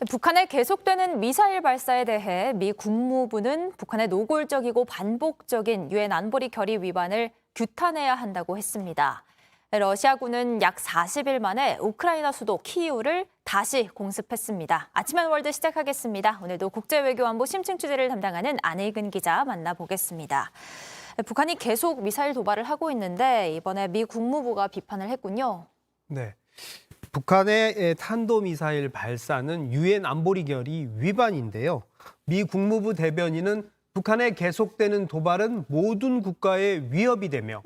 북한의 계속되는 미사일 발사에 대해 미 국무부는 북한의 노골적이고 반복적인 유엔 안보리 결의 위반을 규탄해야 한다고 했습니다. 러시아군은 약 40일 만에 우크라이나 수도 키이우를 다시 공습했습니다. 아침엔 월드 시작하겠습니다. 오늘도 국제외교안보 심층 취재를 담당하는 안혜근 기자 만나보겠습니다. 북한이 계속 미사일 도발을 하고 있는데 이번에 미 국무부가 비판을 했군요. 네. 북한의 탄도미사일 발사는 유엔 안보리 결의 위반인데요. 미 국무부 대변인은 북한의 계속되는 도발은 모든 국가의 위협이 되며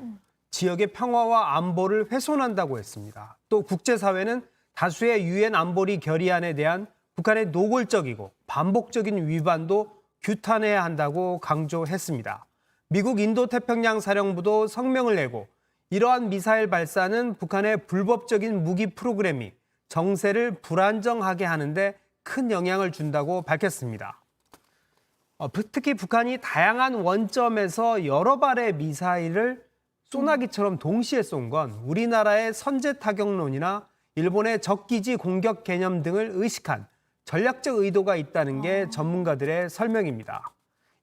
지역의 평화와 안보를 훼손한다고 했습니다. 또 국제사회는 다수의 유엔 안보리 결의안에 대한 북한의 노골적이고 반복적인 위반도 규탄해야 한다고 강조했습니다. 미국 인도태평양 사령부도 성명을 내고 이러한 미사일 발사는 북한의 불법적인 무기 프로그램이 정세를 불안정하게 하는데 큰 영향을 준다고 밝혔습니다. 특히 북한이 다양한 원점에서 여러 발의 미사일을 소나기처럼 동시에 쏜 건 우리나라의 선제 타격론이나 일본의 적기지 공격 개념 등을 의식한 전략적 의도가 있다는 게 전문가들의 설명입니다.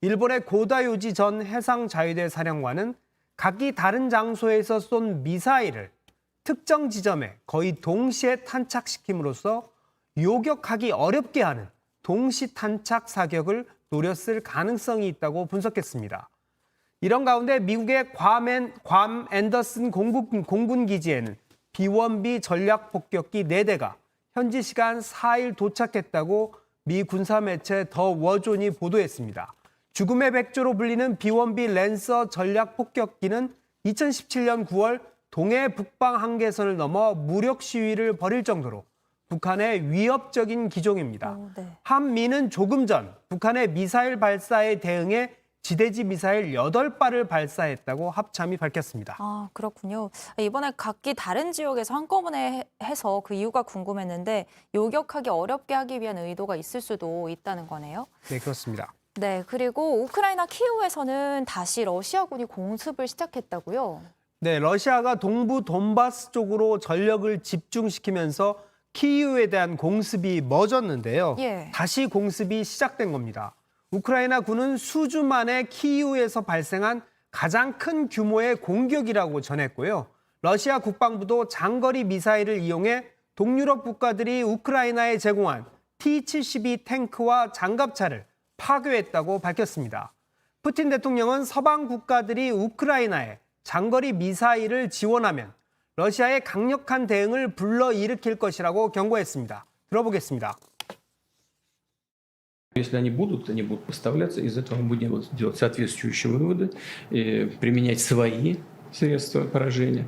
일본의 고다요지 전 해상자위대 사령관은 각기 다른 장소에서 쏜 미사일을 특정 지점에 거의 동시에 탄착시킴으로써 요격하기 어렵게 하는 동시 탄착 사격을 노렸을 가능성이 있다고 분석했습니다. 이런 가운데 미국의 괌 앤더슨 공군 기지에는 B-1B 전략 폭격기 4대가 현지 시간 4일 도착했다고 미 군사 매체 더 워존이 보도했습니다. 죽음의 백조로 불리는 B-1B 랜서 전략 폭격기는 2017년 9월 동해 북방 한계선을 넘어 무력 시위를 벌일 정도로 북한의 위협적인 기종입니다. 네. 한미는 조금 전 북한의 미사일 발사에 대응해 지대지 미사일 8발을 발사했다고 합참이 밝혔습니다. 그렇군요. 이번에 각기 다른 지역에서 한꺼번에 해서 그 이유가 궁금했는데 요격하기 어렵게 하기 위한 의도가 있을 수도 있다는 거네요. 네, 그렇습니다. 네, 그리고 우크라이나 키이우에서는 다시 러시아군이 공습을 시작했다고요? 네, 러시아가 동부 돈바스 쪽으로 전력을 집중시키면서 키이우에 대한 공습이 멎었는데요. 예. 다시 공습이 시작된 겁니다. 우크라이나 군은 수주 만에 키이우에서 발생한 가장 큰 규모의 공격이라고 전했고요. 러시아 국방부도 장거리 미사일을 이용해 동유럽 국가들이 우크라이나에 제공한 T-72 탱크와 장갑차를 파괴했다고 밝혔습니다. 푸틴 대통령은 서방 국가들이 우크라이나에 장거리 미사일을 지원하면 러시아의 강력한 대응을 불러일으킬 것이라고 경고했습니다. 들어보겠습니다. Если они будут поставляться, из этого мы будем делать соответствующие выводы, применять свои средства поражения,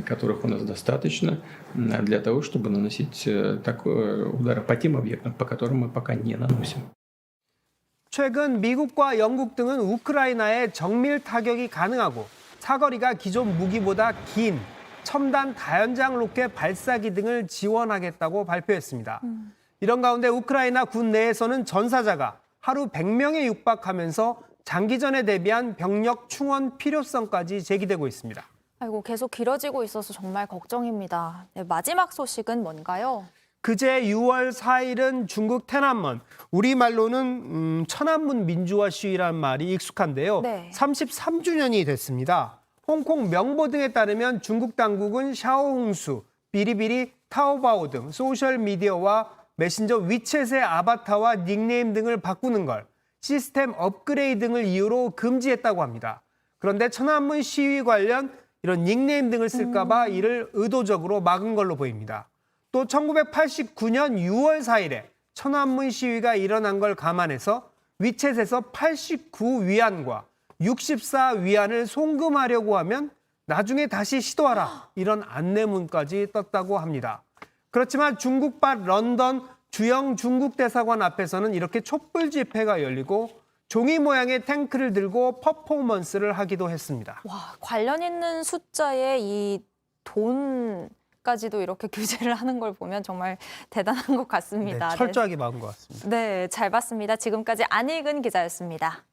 которых у нас достаточно, для того, чтобы наносить удары по тем объектам, по которым мы пока не наносим. 최근 미국과 영국 등은 우크라이나에 정밀 타격이 가능하고 사거리가 기존 무기보다 긴 첨단 다연장 로켓 발사기 등을 지원하겠다고 발표했습니다. 이런 가운데 우크라이나 군 내에서는 전사자가 하루 100명에 육박하면서 장기전에 대비한 병력 충원 필요성까지 제기되고 있습니다. 아이고, 계속 길어지고 있어서 정말 걱정입니다. 네, 마지막 소식은 뭔가요? 그제 6월 4일은 중국天安문, 우리말로는 천안문 민주화 시위란 말이 익숙한데요. 네. 33주년이 됐습니다. 홍콩 명보 등에 따르면 중국 당국은 샤오홍수, 비리비리, 타오바오 등 소셜미디어와 메신저 위챗의 아바타와 닉네임 등을 바꾸는 걸 시스템 업그레이드 등을 이유로 금지했다고 합니다. 그런데 천안문 시위 관련 이런 닉네임 등을 쓸까 봐 이를 의도적으로 막은 걸로 보입니다. 또 1989년 6월 4일에 천안문 시위가 일어난 걸 감안해서 위챗에서 89위안과 64위안을 송금하려고 하면 나중에 다시 시도하라 이런 안내문까지 떴다고 합니다. 그렇지만 중국발 런던 주영 중국 대사관 앞에서는 이렇게 촛불 집회가 열리고 종이 모양의 탱크를 들고 퍼포먼스를 하기도 했습니다. 와, 관련 있는 숫자에 이 돈까지도 이렇게 규제를 하는 걸 보면 정말 대단한 것 같습니다. 네, 철저하게 막은 것 같습니다. 네, 잘 봤습니다. 지금까지 안혜근 기자였습니다.